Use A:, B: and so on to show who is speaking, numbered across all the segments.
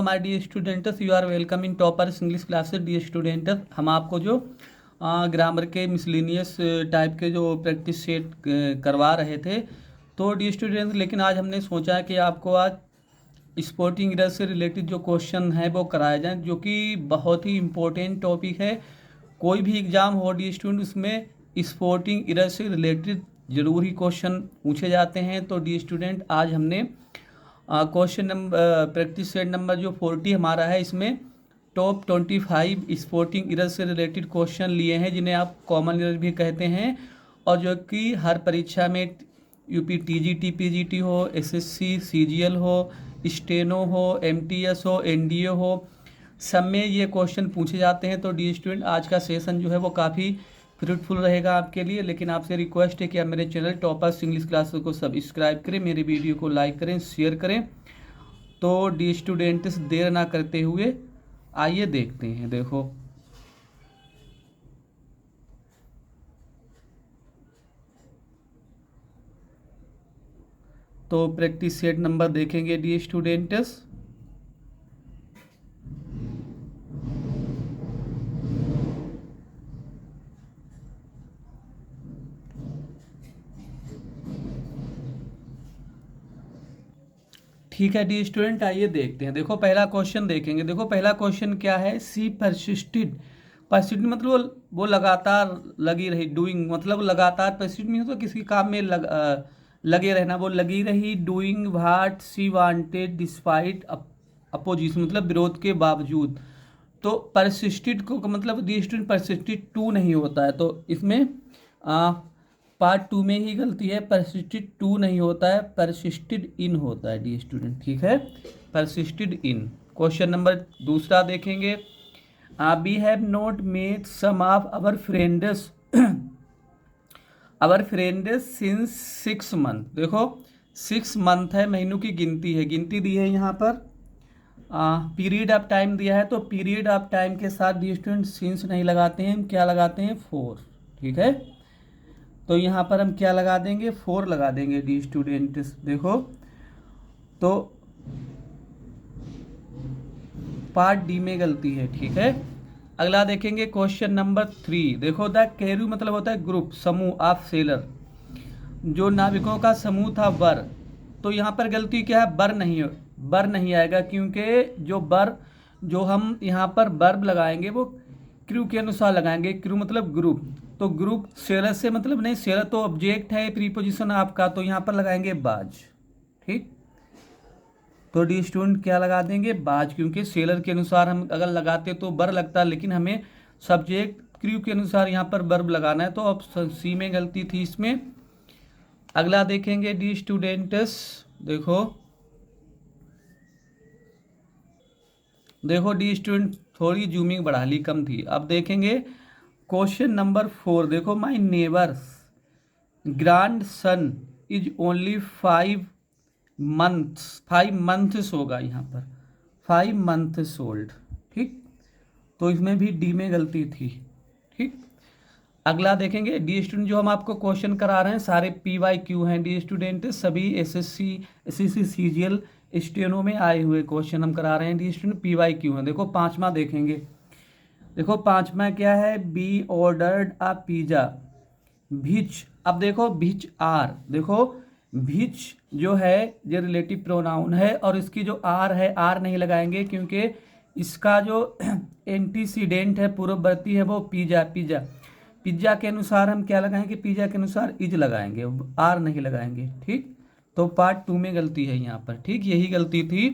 A: My dear students, you are welcome in toppers English classes. Dear students, हम आपको जो grammar के miscellaneous type के जो प्रैक्टिस सेट करवा रहे थे। तो डियर स्टूडेंट्स, लेकिन आज हमने सोचा कि आपको आज स्पोर्टिंग इरर से रिलेटेड जो क्वेश्चन है वो कराए जाएं, जो कि बहुत ही इम्पोर्टेंट टॉपिक है। कोई भी एग्ज़ाम हो डियर स्टूडेंट, उसमें स्पोर्टिंग इरर से रिलेटेड ज़रूर ही क्वेश्चन पूछे जाते हैं। तो डियर स्टूडेंट, आज हमने question number practice set number जो 40 हमारा है, इसमें टॉप 25 स्पोर्टिंग इरर से रिलेटेड क्वेश्चन लिए हैं, जिन्हें आप कॉमन इरर भी कहते हैं, और जो कि हर परीक्षा में यूपी टीजीटी पीजीटी हो, एसएससी सीजीएल हो, स्टेनो हो, एमटीएस हो, एनडीए हो, सब में ये क्वेश्चन पूछे जाते हैं। तो डी स्टूडेंट, आज का सेशन जो है वो काफ़ी फ्रूटफुल रहेगा आपके लिए। लेकिन आपसे रिक्वेस्ट है कि आप मेरे चैनल टॉपर्स इंग्लिश क्लासेस को सब्सक्राइब करें, मेरे वीडियो को लाइक करें, शेयर करें। तो डी स्टूडेंट्स, देर ना करते हुए आइए देखते हैं। देखो, तो प्रैक्टिस सेट नंबर देखेंगे डी स्टूडेंट्स। ठीक है डी स्टूडेंट, आइए देखते हैं। देखो, पहला क्वेश्चन देखेंगे। देखो, पहला क्वेश्चन क्या है। सी परसिस्टेड। परसिस्टेड मतलब वो लगातार लगी रही। डूइंग मतलब लगातार। परसिस्टेड मीन्स तो किसी काम में लगे रहना। वो लगी रही। Doing what she wanted despite opposition मतलब विरोध के बावजूद। तो परसिस्टेड को मतलब डी स्टूडेंट परसिस्टेड टू नहीं होता है, तो इसमें पार्ट 2 में ही गलती है। परसिस्टेड टू नहीं होता है, परसिस्टेड इन होता है डी स्टूडेंट। ठीक है, परसिस्टेड इन। क्वेश्चन नंबर दूसरा देखेंगे। We have not made some of our friends since 6 month. देखो, 6 मंथ है, महीनों की गिनती है, गिनती दी है यहाँ पर। पीरियड ऑफ टाइम दिया है, तो पीरियड ऑफ टाइम के साथ डी स्टूडेंट सिंस नहीं लगाते हैं, हम क्या लगाते हैं, 4। ठीक है, तो यहाँ पर हम क्या लगा देंगे, 4 लगा देंगे डी स्टूडेंट्स। देखो, तो पार्ट डी में गलती है। ठीक है, अगला देखेंगे क्वेश्चन नंबर 3। देखो, द कैरू मतलब होता है ग्रुप, समूह ऑफ सेलर। जो नाविकों का समूह था वर। तो यहाँ पर गलती क्या है, बर नहीं आएगा, क्योंकि जो हम यहाँ पर वर्ब लगाएंगे वो क्रू के अनुसार लगाएंगे। क्रू मतलब ग्रुप, तो ग्रुप सेलर से मतलब नहीं, सेलर तो ऑब्जेक्ट है, प्रीपोजिशन आपका, तो यहाँ पर लगाएंगे बाज। ठीक, तो डी स्टूडेंट क्या लगा देंगे, बाज, क्योंकि सेलर के अनुसार हम अगर लगाते तो बर लगता, लेकिन हमें सब्जेक्ट क्रू के अनुसार यहाँ पर वर्ब लगाना है, तो ऑप्शन सी में गलती थी इसमें। अगला देखेंगे डी स्टूडेंट्स। देखो डी स्टूडेंट, थोड़ी जूमिंग बढ़ा ली, कम थी। अब देखेंगे क्वेश्चन नंबर 4। देखो, माई neighbours grand son is only 5 months होगा यहाँ पर, 5 मंथ्स ओल्ड। ठीक, तो इसमें भी डी में गलती थी। ठीक, अगला देखेंगे डी स्टूडेंट, जो हम आपको क्वेश्चन करा रहे हैं सारे PYQ हैं डी स्टूडेंट, सभी SSC CGL स्टेनो में आए हुए क्वेश्चन हम करा रहे हैं डी स्टूडेंट, PYQ हैं। देखो, पांचवा देखेंगे। देखो, पांचवा क्या है, बी ऑर्डर्ड अ पिज्जा भिच। अब देखो, भिच आर, देखो भिच जो है ये रिलेटिव प्रोनाउन है, और इसकी जो आर है, आर नहीं लगाएंगे, क्योंकि इसका जो एंटीसीडेंट है, पूर्ववर्ती है, वो पिज्जा के अनुसार हम क्या लगाएंगे, पिज्जा के अनुसार इज लगाएंगे, आर नहीं लगाएंगे। ठीक, तो पार्ट 2 में गलती है यहाँ पर। ठीक, यही गलती थी,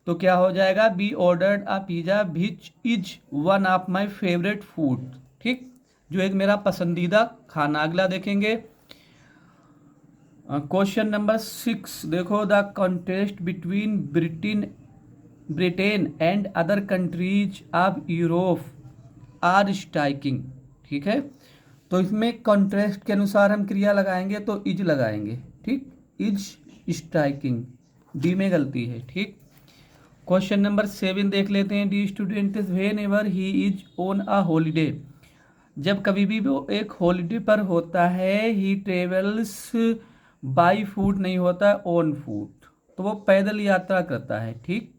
A: तो क्या हो जाएगा, be ordered a pizza which is one of my favourite food. ठीक, जो एक मेरा पसंदीदा खाना। अगला देखेंगे क्वेश्चन नंबर 6। देखो, the contest between Britain and other countries of Europe are striking. ठीक है, तो इसमें कॉन्ट्रेस्ट के अनुसार हम क्रिया लगाएंगे, तो इज लगाएंगे। ठीक, इज स्ट्राइकिंग, डी में गलती है। ठीक, क्वेश्चन नंबर 7 देख लेते हैं the student. When ever he is on a holiday, जब कभी भी वो एक हॉलीडे पर होता है, ही ट्रेवल्स बाई फूट नहीं होता है, ऑन फूट, तो वो पैदल यात्रा करता है। ठीक,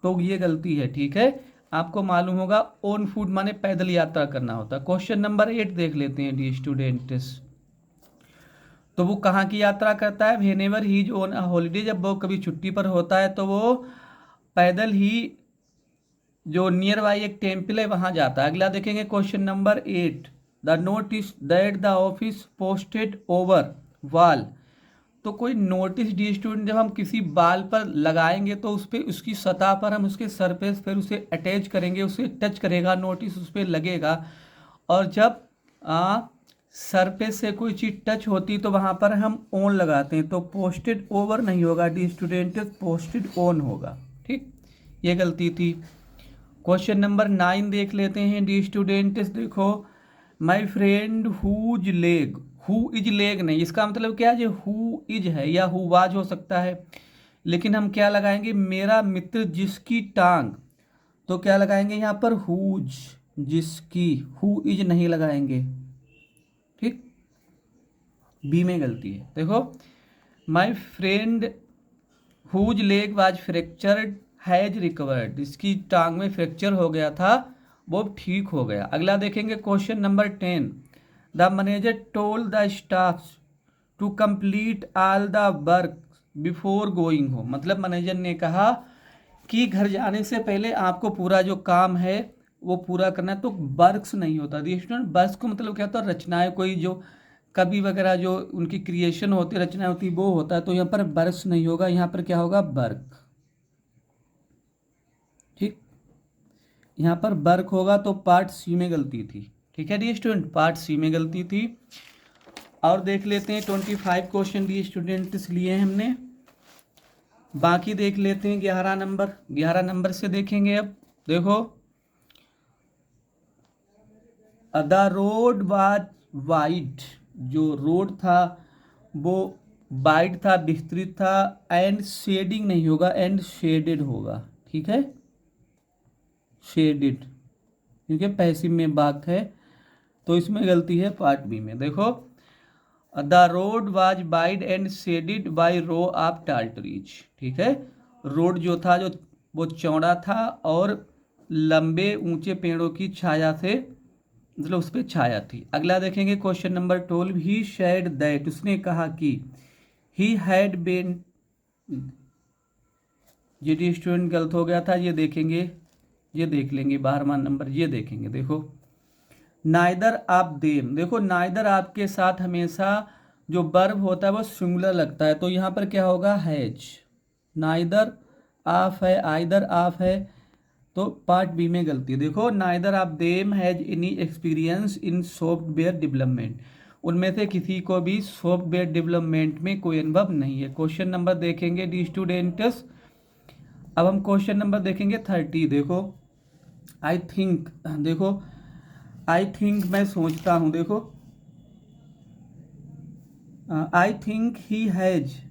A: तो ये गलती है, ठीक है। आपको मालूम होगा ओन फूट माने पैदल यात्रा करना होता है। क्वेश्चन नंबर 8 देख लेते हैं डी स्टूडेंट्स। तो वो कहाँ की यात्रा करता है? Whenever he is on a holiday, जब वो कभी छुट्टी पर होता है तो वो पैदल ही जो नियर बाई एक टेम्पल है वहां जाता है। अगला देखेंगे question number 8, the notice that the office posted over wall. तो कोई नोटिस डी स्टूडेंट जब हम किसी बाल पर लगाएंगे तो उस पर उसकी सतह पर हम उसके सरफेस पर उसे अटैच करेंगे, उसे टच करेगा, नोटिस उस पर लगेगा। और जब सरफेस से कोई चीज़ टच होती तो वहाँ पर हम ऑन लगाते हैं, तो पोस्टेड ओवर नहीं होगा डी स्टूडेंट, पोस्टेड ऑन होगा, ठीक। ये गलती थी। क्वेश्चन नंबर 9 देख लेते हैं डी स्टूडेंट्स। देखो, my friend whose leg, who is leg नहीं, इसका मतलब क्या है? जो हु इज है या हु वाज हो सकता है, लेकिन हम क्या लगाएंगे? मेरा मित्र जिसकी टांग। तो क्या लगाएंगे यहाँ पर? हुज, जिसकी, हु इज नहीं लगाएंगे, ठीक। बी में गलती है। देखो, my friend whose leg was fractured has recovered, इसकी टांग में फ्रैक्चर हो गया था, वो ठीक हो गया। अगला देखेंगे question number 10, the manager told the staff to complete all the work before going home. मतलब मैनेजर ने कहा कि घर जाने से पहले आपको पूरा जो काम है वो पूरा करना है। तो वर्क्स नहीं होता स्टूडेंट, वर्क्स को मतलब क्या होता है? रचनाएं, कोई जो कवि वगैरह जो उनकी क्रिएशन होती है, रचना होती है, वो होता है। तो यहाँ पर वर्क्स नहीं होगा, यहाँ पर क्या होगा? वर्क, ठीक। यहाँ पर वर्क होगा, तो पार्ट सी में गलती थी, ठीक है डी स्टूडेंट, पार्ट सी में गलती थी। और देख लेते हैं 25 क्वेश्चन डी स्टूडेंट्स लिए हमने, बाकी देख लेते हैं 11 नंबर से देखेंगे। अब देखो, द रोड वाज वाइड, जो रोड था वो वाइड था, विस्तृत था। एंड शेडिंग नहीं होगा, एंड शेडेड होगा, ठीक है, शेडेड, क्योंकि पैसिव में बात है, तो इसमें गलती है पार्ट बी में। देखो, the road was wide and shaded by row of tall trees, ठीक है। रोड जो था, जो वो चौड़ा था और लंबे ऊंचे पेड़ों की छाया से, मतलब उस पर छाया थी। अगला देखेंगे question number 12, he shed that, उसने कहा कि, ही हैड बीन, ये स्टूडेंट गलत हो गया था, ये देखेंगे, ये देख लेंगे 12वां नंबर, ये देखेंगे। देखो, नाइदर आप देम, देखो नाइदर आपके साथ हमेशा जो वर्ब होता है वो सिंगुलर लगता है, तो यहाँ पर क्या होगा? हैज। नाइदर आप है, आइदर आप है, तो पार्ट बी में गलती है। देखो, neither of them has any experience in software development, उनमें से किसी को भी सॉफ्टवेयर डेवलपमेंट में कोई अनुभव नहीं है। क्वेश्चन नंबर देखेंगे डी स्टूडेंट्स। अब हम क्वेश्चन नंबर देखेंगे 30। देखो, आई थिंक, देखो आई थिंक मैं सोचता हूँ, देखो I think he has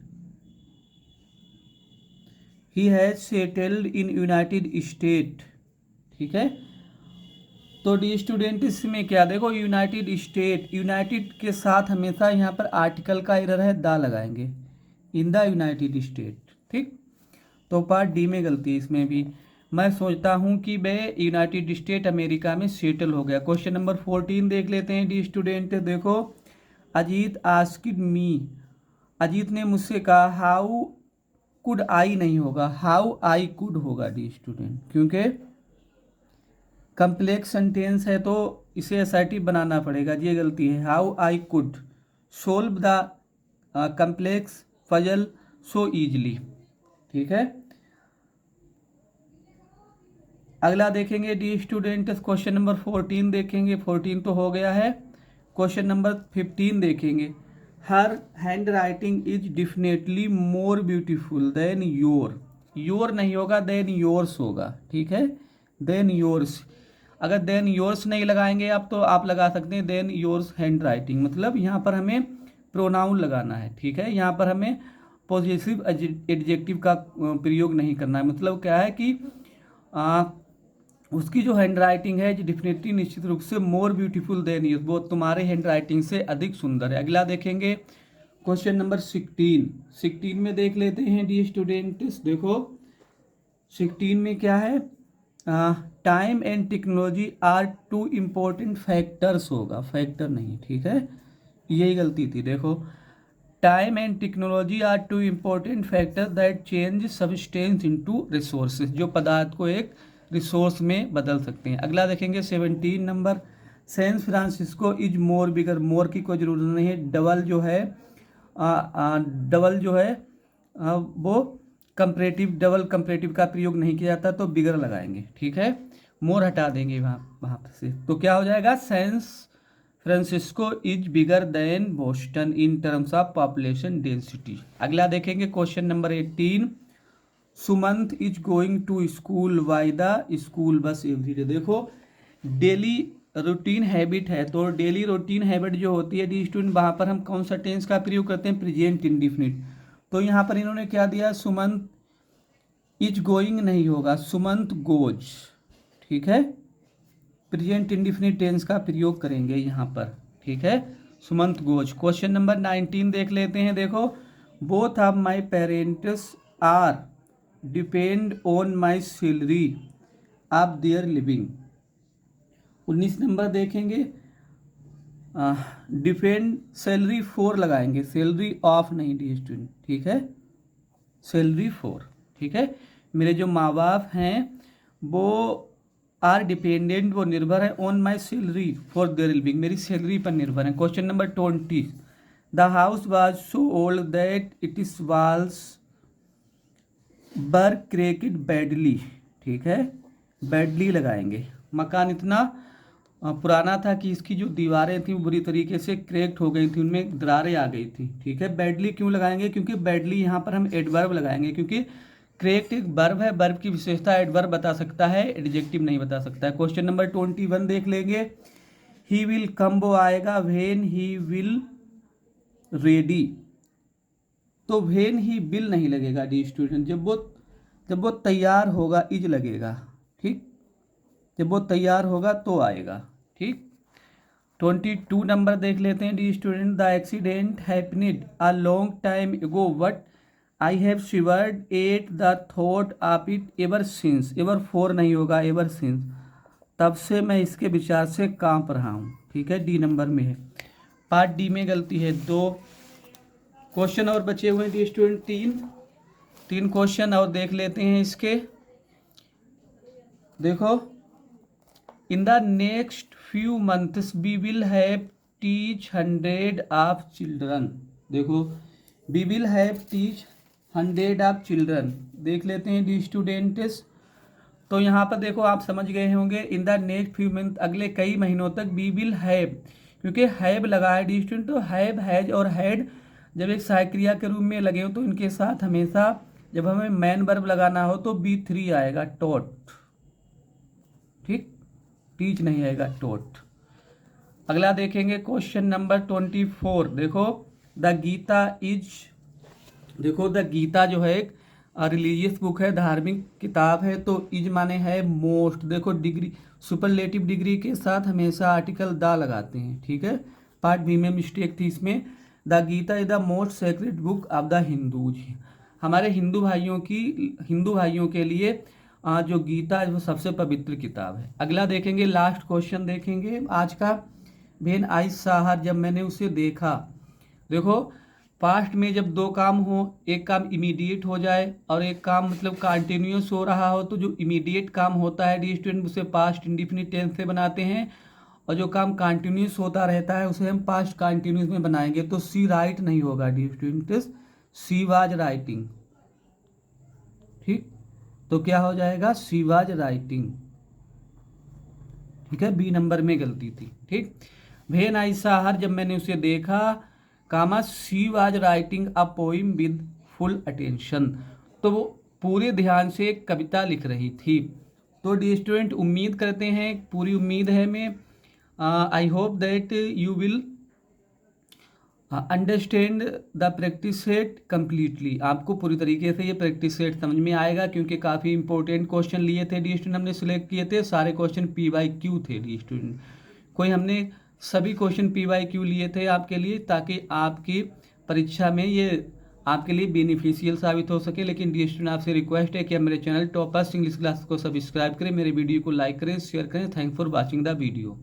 A: settled in United state, ठीक है। तो डी स्टूडेंट इसमें क्या? देखो, यूनाइटेड स्टेट, यूनाइटेड के साथ हमेशा यहाँ पर आर्टिकल का एरर है, दा लगाएंगे, इन द यूनाइटेड स्टेट, ठीक। तो पार्ट डी में गलती है इसमें भी। मैं सोचता हूँ कि वह यूनाइटेड स्टेट अमेरिका में सेटल हो गया। क्वेश्चन नंबर 14 देख लेते हैं डी स्टूडेंट। देखो, अजीत आस्क्ड मी, अजीत ने मुझसे कहा, हाउ कुड आई नहीं होगा, हाउ आई कुड होगा डी स्टूडेंट, क्योंकि कंप्लेक्स सेंटेंस है तो इसे असर्टिव बनाना पड़ेगा, ये गलती है। How I could solve the complex puzzle so easily, ठीक है। अगला देखेंगे डी स्टूडेंट, क्वेश्चन नंबर 14 देखेंगे, 14 तो हो गया है। क्वेश्चन नंबर 15 देखेंगे, her hand writing is definitely more beautiful then your, your नहीं होगा, देन योर्स होगा, ठीक है, देन योर्स। अगर देन योर्स नहीं लगाएंगे आप, तो आप लगा सकते हैं देन योर्स हैंड राइटिंग, मतलब यहाँ पर हमें प्रोनाउन लगाना है, ठीक है। यहाँ पर हमें पॉजिटिव एडजेक्टिव का प्रयोग नहीं करना है। मतलब क्या है कि उसकी जो हैंड राइटिंग है डेफिनेटली, निश्चित रूप से मोर ब्यूटीफुल देन योर्स, वो तुम्हारे हैंड राइटिंग से अधिक सुंदर है। अगला देखेंगे क्वेश्चन नंबर 16 में देख लेते हैं डी स्टूडेंट्स। देखो, 16 में क्या है, time and technology are two important factors होगा, फैक्टर नहीं, ठीक है, यही गलती थी। देखो, time and technology are two important factor that change substance into resources, जो पदार्थ को एक रिसोर्स में बदल सकते हैं। अगला देखेंगे 17 number, San Francisco is more bigger, more की कोई ज़रूरत नहीं है, डबल जो है डबल जो है वो कंपरेटिव, डबल कंपरेटिव का प्रयोग नहीं किया जाता, तो बिगर लगाएंगे, ठीक है, मोर हटा देंगे वहाँ से। तो क्या हो जाएगा, San Francisco is bigger than Boston in terms of population density. अगला देखेंगे question number 18, Sumant is going to school by the school bus everyday. देखो, डेली रूटीन हैबिट है, तो डेली रूटीन हैबिट जो होती है डी स्टूडेंट, वहाँ पर हम कौन सा टेंस का प्रयोग करते हैं, प्रेजेंट इंडिफिनिट। तो यहाँ पर इन्होंने क्या दिया, सुमंत इज गोइंग नहीं होगा, सुमंत गोज, ठीक है, प्रेजेंट इंडिफिनिट टेंस का प्रयोग करेंगे यहाँ पर, ठीक है, सुमंत गोज। क्वेश्चन नंबर 19 देख लेते हैं। देखो, both of my parents are depend on my salary of their living. 19 number देखेंगे, डिपेंड सैलरी फॉर लगाएंगे, सैलरी ऑफ नहीं डी स्टूडेंट, ठीक है, सैलरी फॉर, ठीक है, मेरे जो माँ बाप हैं वो आर डिपेंडेंट, वो निर्भर है, on my salary for their living, मेरी सैलरी पर निर्भर है। Question number 20, the house was so old that it is walls बर क्रेकेड बैडली, ठीक है, बैडली लगाएंगे, मकान इतना पुराना था कि इसकी जो दीवारें थी वो बुरी तरीके से क्रैक्ड हो गई थी, उनमें दरारें आ गई थी, ठीक है। बैडली क्यों लगाएंगे, क्योंकि बैडली यहाँ पर हम एडवर्ब लगाएंगे, क्योंकि क्रैक्ड एक वर्ब है, वर्ब की विशेषता एडवर्ब बता सकता है, एडजेक्टिव नहीं बता सकता है। क्वेश्चन नंबर 21 देख लेंगे, ही विल कम वो आएगा व्हेन ही विल रेडी, तो व्हेन ही विल नहीं लगेगा डी स्टूडेंट, जब वो तैयार होगा इज लगेगा, ठीक, जब वो तैयार होगा तो आएगा, ठीक। 22 नंबर देख लेते हैं the student, the accident happened a long time ago but I have shivered at the thought of it ever since, ever for नहीं होगा, एवर सिंस, तब से मैं इसके विचार से कांप रहा हूँ, ठीक है, डी नंबर में है, पार्ट डी में गलती है। 2 क्वेश्चन और बचे हुए हैं डी स्टूडेंट, तीन क्वेश्चन और देख लेते हैं इसके। देखो, in the next few months we will have teach 100 of children, देखो, we will have teach 100 of children, देख लेते हैं डी स्टूडेंट्स। तो यहाँ पर देखो, आप समझ गए होंगे, इन द नेक्स्ट फ्यू मंथ, अगले कई महीनों तक, वी विल हैव, क्योंकि हैव लगा है डी स्टूडेंट, तो हैव, हैज और हैड जब एक सहायक क्रिया के रूप में लगे हो तो इनके साथ हमेशा जब हमें मैन वर्ब लगाना हो तो B3 आएगा, टॉट, ठीक, टीच नहीं आएगा, टॉट। अगला देखेंगे क्वेश्चन नंबर 24, देखो, द गीता इज, देखो, द गीता जो है एक रिलीजियस बुक है, धार्मिक किताब है, तो इज माने है मोस्ट, देखो, डिग्री, सुपरलेटिव डिग्री के साथ हमेशा आर्टिकल द लगाते हैं, ठीक है, पार्ट बी में मिस्टेक थी इसमें। The Gita is the most sacred book of the Hindus, हमारे हिंदू भाइयों के लिए जो गीता है वो सबसे पवित्र किताब है। अगला देखेंगे, लास्ट क्वेश्चन देखेंगे आज का, भेन आई साहर, जब मैंने उसे देखा। देखो, पास्ट में जब 2 काम हो, एक काम इमीडिएट हो जाए और एक काम मतलब कंटिन्यूस हो रहा हो, तो जो इमीडिएट काम होता है डी स्टूडेंट उसे पास्ट इंडिफिनिट टेंस से बनाते हैं, और जो काम कंटिन्यूस होता रहता है उसे हम पास्ट कंटिन्यूस में बनाएंगे। तो सी राइट नहीं होगा D students, she was writing, ठीक, तो क्या हो जाएगा, सी वाज राइटिंग, ठीक है, बी नंबर में गलती थी, ठीक। व्हेन आई सॉ हर, जब मैंने उसे देखा, comma she was writing a poem with full attention, तो वो पूरे ध्यान से एक कविता लिख रही थी। तो डी स्टूडेंट, उम्मीद करते हैं, पूरी उम्मीद है मैं, I hope that you will understand the practice set completely, आपको पूरी तरीके से ये प्रैक्टिस सेट समझ में आएगा, क्योंकि काफ़ी इंपॉर्टेंट क्वेश्चन लिए थे डी स्टूडेंट, हमने सिलेक्ट किए थे, सारे क्वेश्चन PYQ थे डी स्टूडेंट, कोई हमने सभी क्वेश्चन PYQ लिए थे आपके लिए, ताकि आपकी परीक्षा में ये आपके लिए बेनिफिशियल साबित हो सके। लेकिन डियर स्टूडेंट, आपसे रिक्वेस्ट है कि आप मेरे चैनल टॉपर्स इंग्लिश क्लास को सब्सक्राइब करें, मेरे वीडियो को लाइक करें, शेयर करें। Thank for watching the video.